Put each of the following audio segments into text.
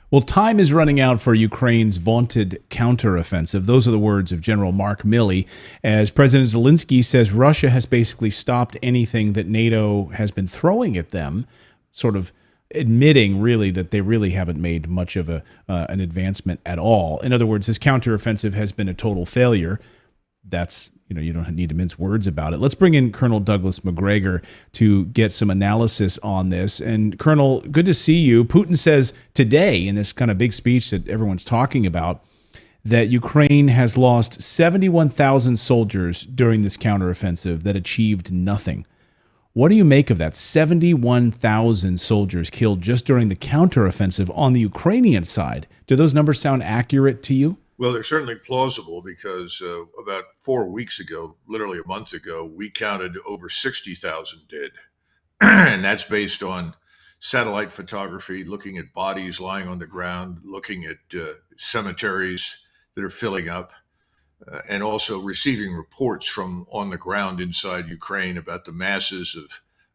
Well, time is running out for Ukraine's vaunted counteroffensive. Those are the words of General Mark Milley, as President Zelensky says Russia has basically stopped anything that NATO has been throwing at them, sort of admitting really that they really haven't made much of an advancement at all. In other words, this counteroffensive has been a total failure. That's, you don't need to mince words about it. Let's bring in Colonel Douglas MacGregor to get some analysis on this. And Colonel, good to see you. Putin says today in this kind of big speech that everyone's talking about that Ukraine has lost 71,000 soldiers during this counteroffensive that achieved nothing. What do you make of that? 71,000 soldiers killed just during the counteroffensive on the Ukrainian side. Do those numbers sound accurate to you? Well, they're certainly plausible because about 4 weeks ago, literally a month ago, we counted over 60,000 dead. And that's based on satellite photography, looking at bodies lying on the ground, looking at cemeteries that are filling up, and also receiving reports from on the ground inside Ukraine about the masses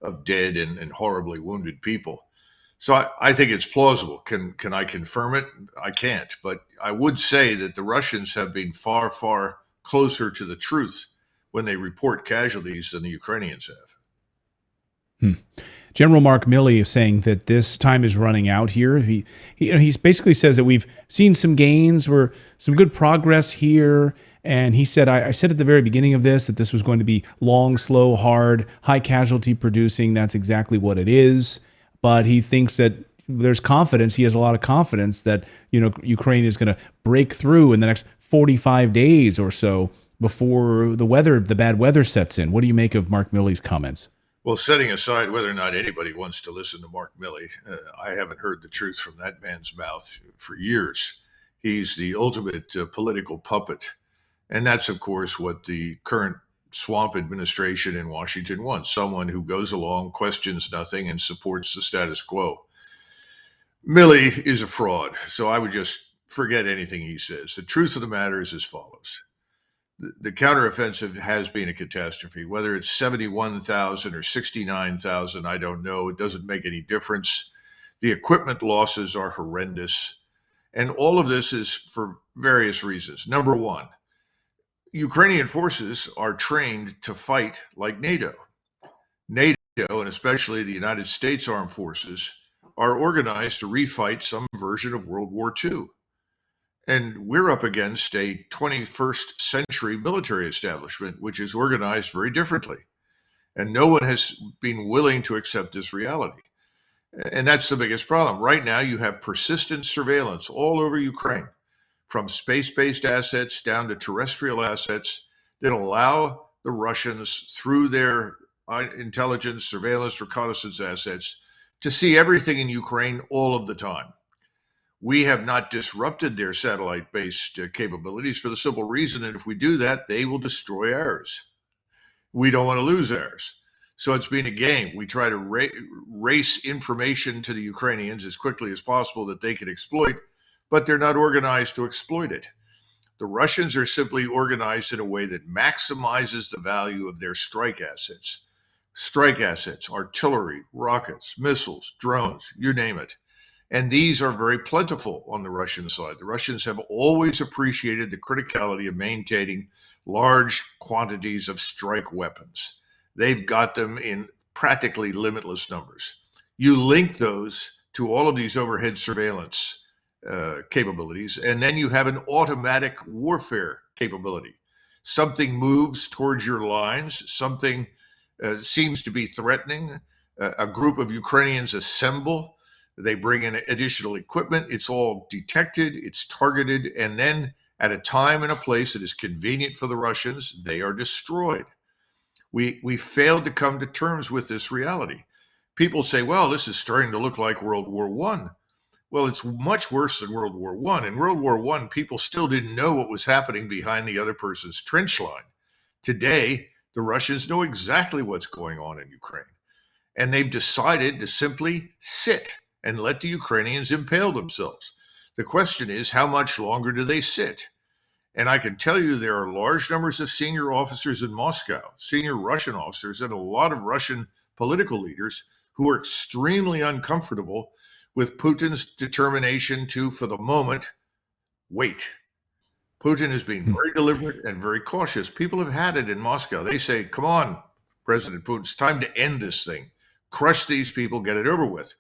of dead and horribly wounded people. So I think it's plausible. Can I confirm it? I can't. But I would say that the Russians have been far, far closer to the truth when they report casualties than the Ukrainians have. General Mark Milley is saying that this time is running out here. He basically says that we've seen some gains, or some good progress here. And he said, I said at the very beginning of this that this was going to be long, slow, hard, high casualty producing. That's exactly what it is. But he thinks that there's confidence. He has a lot of confidence that, Ukraine is going to break through in the next 45 days or so before the bad weather sets in. What do you make of Mark Milley's comments? Well, setting aside whether or not anybody wants to listen to Mark Milley, I haven't heard the truth from that man's mouth for years. He's the ultimate political puppet. And that's, of course, what the current swamp administration in Washington wants: someone who goes along, questions nothing, and supports the status quo. Milley is a fraud, so I would just forget anything he says. The truth of the matter is as follows. The counteroffensive has been a catastrophe. Whether it's 71,000 or 69,000, I don't know. It doesn't make any difference. The equipment losses are horrendous. And all of this is for various reasons. Number one, Ukrainian forces are trained to fight like NATO. NATO, and especially the United States Armed Forces, are organized to refight some version of World War II. And we're up against a 21st century military establishment, which is organized very differently. And no one has been willing to accept this reality. And that's the biggest problem. Right now, you have persistent surveillance all over Ukraine, from space-based assets down to terrestrial assets, that allow the Russians, through their intelligence, surveillance, reconnaissance assets, to see everything in Ukraine all of the time. We have not disrupted their satellite-based capabilities for the simple reason that if we do that, they will destroy ours. We don't want to lose ours. So it's been a game. We try to race information to the Ukrainians as quickly as possible that they can exploit, but they're not organized to exploit it. The Russians are simply organized in a way that maximizes the value of their strike assets. Strike assets, artillery, rockets, missiles, drones, you name it. And these are very plentiful on the Russian side. The Russians have always appreciated the criticality of maintaining large quantities of strike weapons. They've got them in practically limitless numbers. You link those to all of these overhead surveillance capabilities, and then you have an automatic warfare capability. Something moves towards your lines, something seems to be threatening. A group of Ukrainians assemble. They bring in additional equipment. It's all detected, it's targeted, and then at a time and a place that is convenient for the Russians, they are destroyed. We failed to come to terms with this reality. People say, well, this is starting to look like World War I. Well, it's much worse than World War I. In World War I, people still didn't know what was happening behind the other person's trench line. Today, the Russians know exactly what's going on in Ukraine. And they've decided to simply sit and let the Ukrainians impale themselves. The question is, how much longer do they sit? And I can tell you there are large numbers of senior officers in Moscow, senior Russian officers, and a lot of Russian political leaders who are extremely uncomfortable with Putin's determination to, for the moment, wait. Putin is being very deliberate and very cautious. People have had it in Moscow. They say, come on, President Putin, it's time to end this thing. Crush these people, get it over with.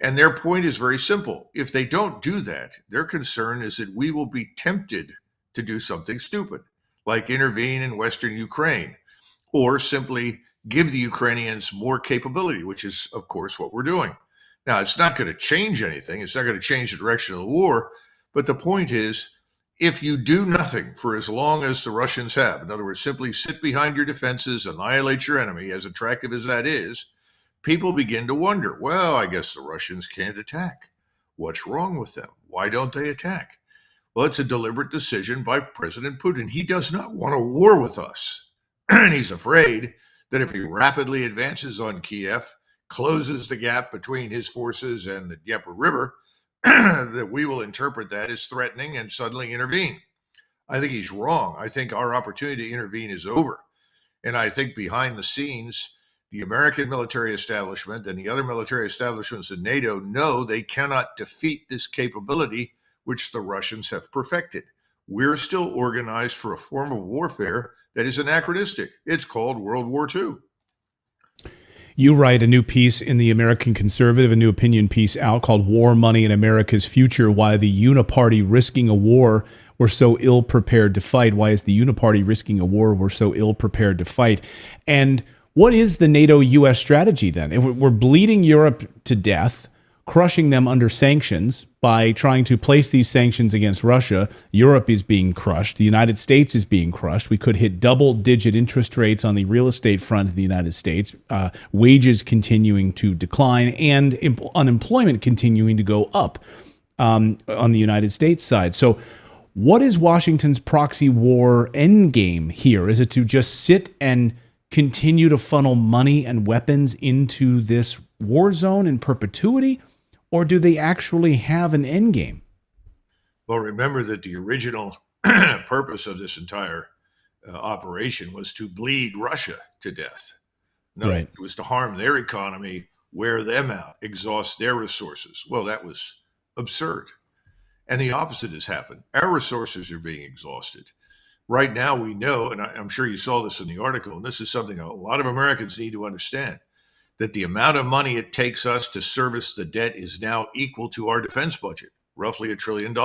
And their point is very simple. If they don't do that, their concern is that we will be tempted to do something stupid, like intervene in Western Ukraine, or simply give the Ukrainians more capability, which is, of course, what we're doing. Now, it's not going to change anything. It's not going to change the direction of the war. But the point is, if you do nothing for as long as the Russians have, in other words, simply sit behind your defenses, annihilate your enemy, as attractive as that is, people begin to wonder, well, I guess the Russians can't attack. What's wrong with them? Why don't they attack? Well, it's a deliberate decision by President Putin. He does not want a war with us. And he's afraid that if he rapidly advances on Kiev, closes the gap between his forces and the Dnieper River, that we will interpret that as threatening and suddenly intervene. I think he's wrong. I think our opportunity to intervene is over. And I think behind the scenes, the American military establishment and the other military establishments in NATO know they cannot defeat this capability which the Russians have perfected. We're still organized for a form of warfare that is anachronistic. It's called World War II. You write a new piece in the American Conservative, a new opinion piece out called War, Money, and America's Future, Why the Uniparty Risking a War We're so ill-prepared to fight. Why is the Uniparty risking a war we're so ill-prepared to fight? And what is the NATO-U.S. strategy then? If we're bleeding Europe to death, crushing them under sanctions by trying to place these sanctions against Russia. Europe is being crushed. The United States is being crushed. We could hit double-digit interest rates on the real estate front of the United States, wages continuing to decline, and unemployment continuing to go up on the United States side. So what is Washington's proxy war endgame here? Is it to just sit and continue to funnel money and weapons into this war zone in perpetuity? Or do they actually have an end game? Well, remember that the original purpose of this entire operation was to bleed Russia to death. No, right. It was to harm their economy, wear them out, exhaust their resources. Well, that was absurd. And the opposite has happened. Our resources are being exhausted. Right now, we know, and I'm sure you saw this in the article, and this is something a lot of Americans need to understand, that the amount of money it takes us to service the debt is now equal to our defense budget, roughly $1 trillion.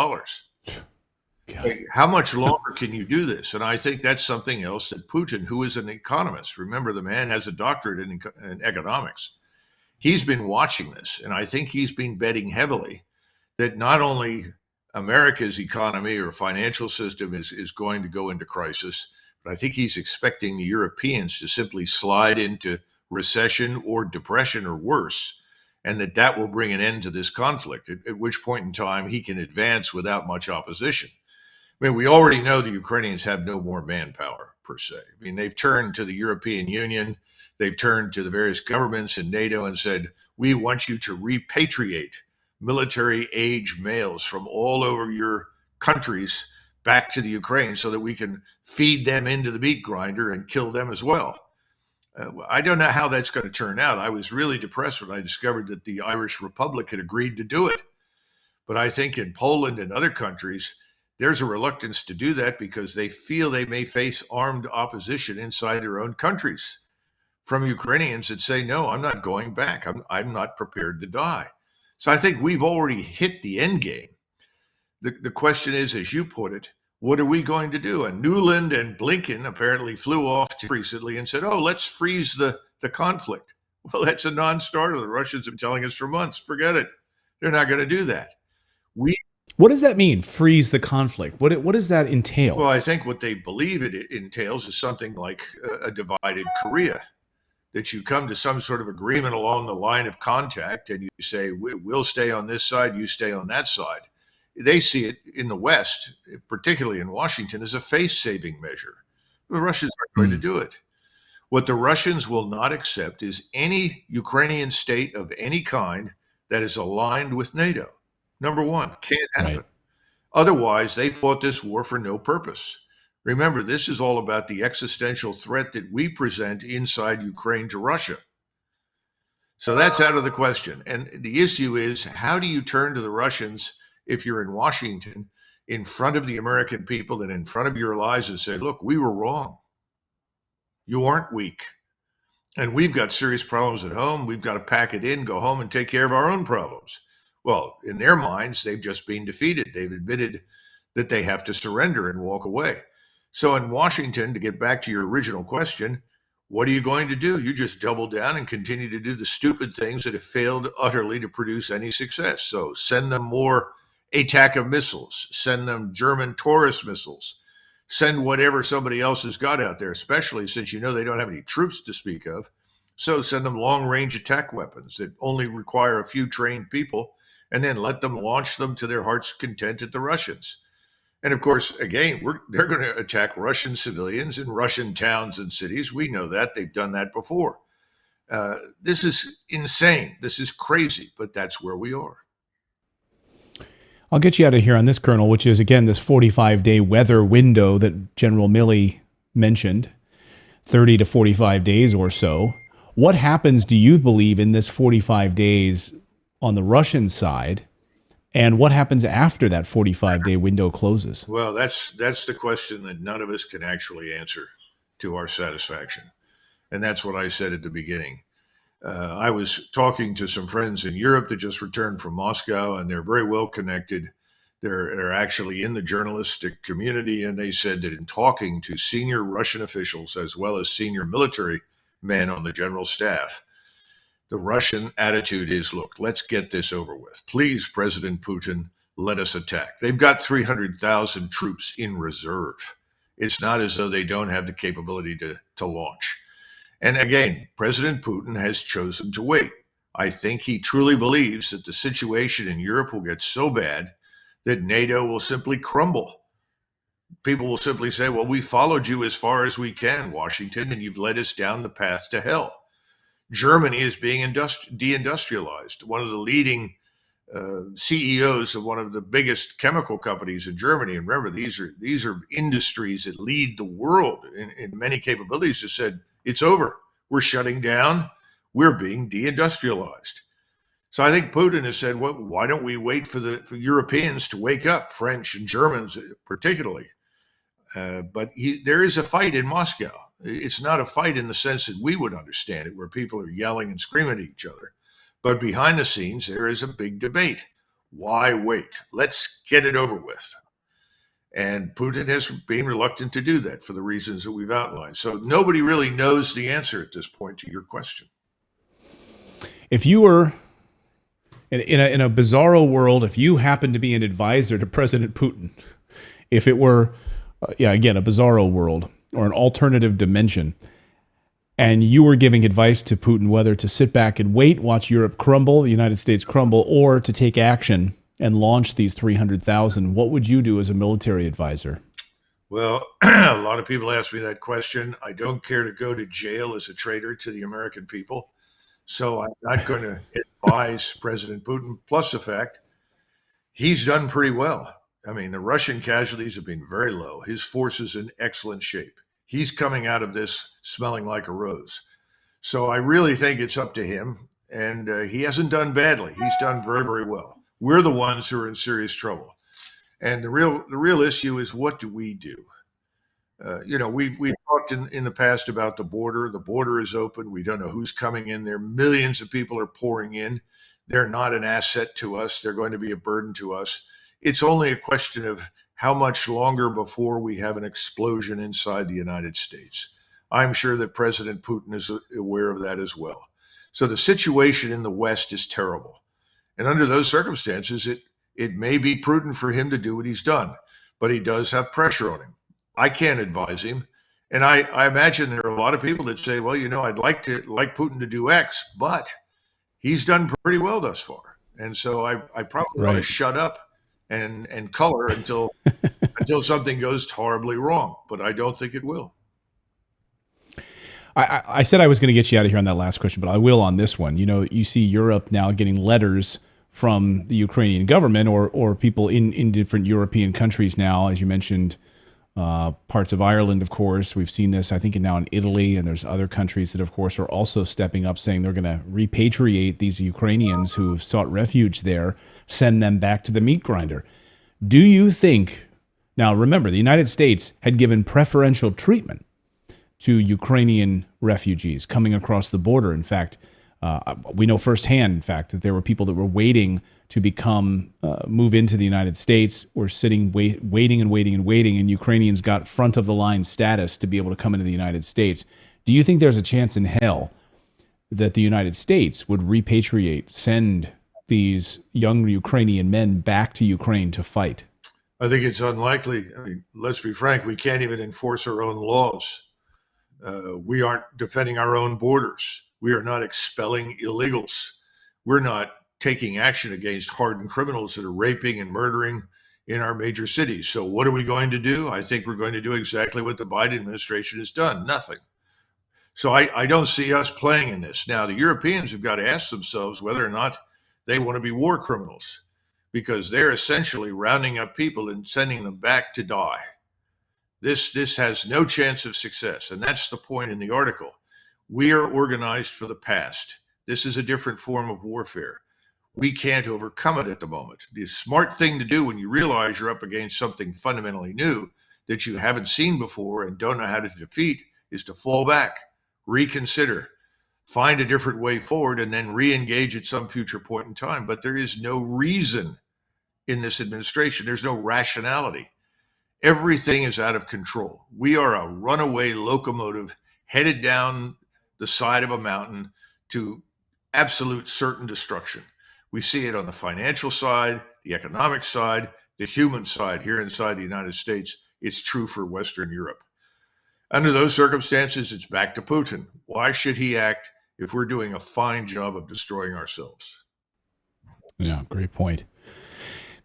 How much longer can you do this? And I think that's something else that Putin, who is an economist, remember the man has a doctorate in economics, he's been watching this, and I think he's been betting heavily that not only America's economy or financial system is going to go into crisis, but I think he's expecting the Europeans to simply slide into recession or depression or worse, and that will bring an end to this conflict, at which point in time he can advance without much opposition. I mean, we already know the Ukrainians have no more manpower, per se. I mean, they've turned to the European Union, they've turned to the various governments in NATO and said, we want you to repatriate military-age males from all over your countries back to the Ukraine so that we can feed them into the meat grinder and kill them as well. I don't know how that's going to turn out. I was really depressed when I discovered that the Irish Republic had agreed to do it. But I think in Poland and other countries, there's a reluctance to do that because they feel they may face armed opposition inside their own countries from Ukrainians that say, no, I'm not going back. I'm not prepared to die. So I think we've already hit the end game. The question is, as you put it, what are we going to do? And Nuland and Blinken apparently flew off recently and said, oh, let's freeze the conflict. Well, that's a non-starter. The Russians have been telling us for months, forget it. They're not going to do that. What does that mean, freeze the conflict? What does that entail? Well, I think what they believe it entails is something like a divided Korea, that you come to some sort of agreement along the line of contact and you say, we'll stay on this side, you stay on that side. They see it in the West, particularly in Washington, as a face-saving measure. The Russians aren't going to do it. What the Russians will not accept is any Ukrainian state of any kind that is aligned with NATO. Number one, can't happen. Right. Otherwise, they fought this war for no purpose. Remember, this is all about the existential threat that we present inside Ukraine to Russia. So that's out of the question. And the issue is, how do you turn to the Russians if you're in Washington in front of the American people and in front of your allies and say, look, we were wrong. You aren't weak. And we've got serious problems at home. We've got to pack it in, go home and take care of our own problems. Well, in their minds, they've just been defeated. They've admitted that they have to surrender and walk away. So in Washington, to get back to your original question, what are you going to do? You just double down and continue to do the stupid things that have failed utterly to produce any success. So send them more ATACMS missiles, send them German Taurus missiles, send whatever somebody else has got out there, especially since you know they don't have any troops to speak of. So send them long-range attack weapons that only require a few trained people, and then let them launch them to their heart's content at the Russians. And of course, again, they're going to attack Russian civilians in Russian towns and cities. We know that. They've done that before. This is insane. This is crazy, but that's where we are. I'll get you out of here on this, Colonel, which is, again, this 45-day weather window that General Milley mentioned, 30 to 45 days or so. What happens, do you believe, in this 45 days on the Russian side? And what happens after that 45-day window closes? Well, that's the question that none of us can actually answer to our satisfaction. And that's what I said at the beginning. I was talking to some friends in Europe that just returned from Moscow, and they're very well connected. They're actually in the journalistic community, and they said that in talking to senior Russian officials as well as senior military men on the general staff, the Russian attitude is, look, let's get this over with. Please, President Putin, let us attack. They've got 300,000 troops in reserve. It's not as though they don't have the capability to launch. And again, President Putin has chosen to wait. I think he truly believes that the situation in Europe will get so bad that NATO will simply crumble. People will simply say, well, we followed you as far as we can, Washington, and you've led us down the path to hell. Germany is being deindustrialized. One of the leading CEOs of one of the biggest chemical companies in Germany, and remember, these are industries that lead the world in many capabilities, has said, it's over. We're shutting down. We're being deindustrialized. So I think Putin has said, well, why don't we wait for Europeans to wake up, French and Germans particularly? But there is a fight in Moscow. It's not a fight in the sense that we would understand it, where people are yelling and screaming at each other. But behind the scenes, there is a big debate. Why wait? Let's get it over with. And Putin has been reluctant to do that for the reasons that we've outlined. So nobody really knows the answer at this point to your question. If you were in a bizarro world, if you happened to be an advisor to President Putin, if it were, again, a bizarro world or an alternative dimension, and you were giving advice to Putin whether to sit back and wait, watch Europe crumble, the United States crumble, or to take action and launch these 300,000, what would you do as a military advisor? Well, a lot of people ask me that question. I don't care to go to jail as a traitor to the American people. So I'm not going to advise President Putin, plus the fact he's done pretty well. I mean, the Russian casualties have been very low. His force is in excellent shape. He's coming out of this smelling like a rose. So I really think it's up to him. And he hasn't done badly. He's done very, very well. We're the ones who are in serious trouble. And the real issue is, what do we do? We've talked in the past about the border. The border is open. We don't know who's coming in there. Millions of people are pouring in. They're not an asset to us. They're going to be a burden to us. It's only a question of how much longer before we have an explosion inside the United States. I'm sure that President Putin is aware of that as well. So the situation in the West is terrible. And under those circumstances, it may be prudent for him to do what he's done, but he does have pressure on him. I can't advise him. And I imagine there are a lot of people that say, well, I'd like Putin to do X, but he's done pretty well thus far. And so I probably want to shut up and color until something goes horribly wrong, but I don't think it will. I said I was going to get you out of here on that last question, but I will on this one. You see Europe now getting letters from the Ukrainian government or people in different European countries now, as you mentioned, parts of Ireland, of course. We've seen this, I think, now in Italy, and there's other countries that, of course, are also stepping up, saying they're going to repatriate these Ukrainians who have sought refuge there, send them back to the meat grinder. Do you think, now remember, the United States had given preferential treatment to Ukrainian refugees coming across the border. In fact, we know firsthand, in fact, that there were people that were waiting to move into the United States, were sitting, waiting, and Ukrainians got front of the line status to be able to come into the United States. Do you think there's a chance in hell that the United States would repatriate, send these young Ukrainian men back to Ukraine to fight? I think it's unlikely. I mean, let's be frank, we can't even enforce our own laws. We aren't defending our own borders. We are not expelling illegals. We're not taking action against hardened criminals that are raping and murdering in our major cities. So what are we going to do? I think we're going to do exactly what the Biden administration has done, nothing. So I don't see us playing in this. Now, the Europeans have got to ask themselves whether or not they want to be war criminals, because they're essentially rounding up people and sending them back to die. This has no chance of success, and that's the point in the article. We are organized for the past. This is a different form of warfare. We can't overcome it at the moment. The smart thing to do when you realize you're up against something fundamentally new that you haven't seen before and don't know how to defeat is to fall back, reconsider, find a different way forward, and then re-engage at some future point in time. But there is no reason in this administration. There's no rationality. Everything is out of control. We are a runaway locomotive headed down the side of a mountain to absolute certain destruction. We see it on the financial side, the economic side, the human side here inside the United States. It's true for Western Europe. Under those circumstances, it's back to Putin. Why should he act if we're doing a fine job of destroying ourselves? Yeah, great point.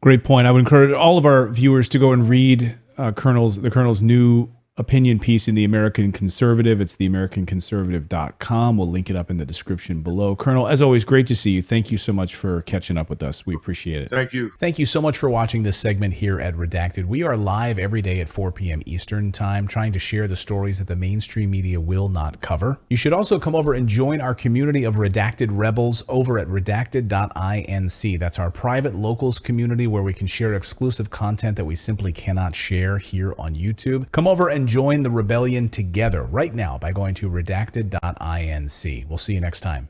Great point. I would encourage all of our viewers to go and read the Colonel's new opinion piece in the American Conservative. It's theamericanconservative.com. We'll link it up in the description below. Colonel, as always, great to see you. Thank you so much for catching up with us. We appreciate it. Thank you. Thank you so much for watching this segment here at Redacted. We are live every day at 4 p.m. Eastern Time, trying to share the stories that the mainstream media will not cover. You should also come over and join our community of Redacted Rebels over at redacted.inc. That's our private locals community where we can share exclusive content that we simply cannot share here on YouTube. Come over and join the rebellion together right now by going to redacted.inc. We'll see you next time.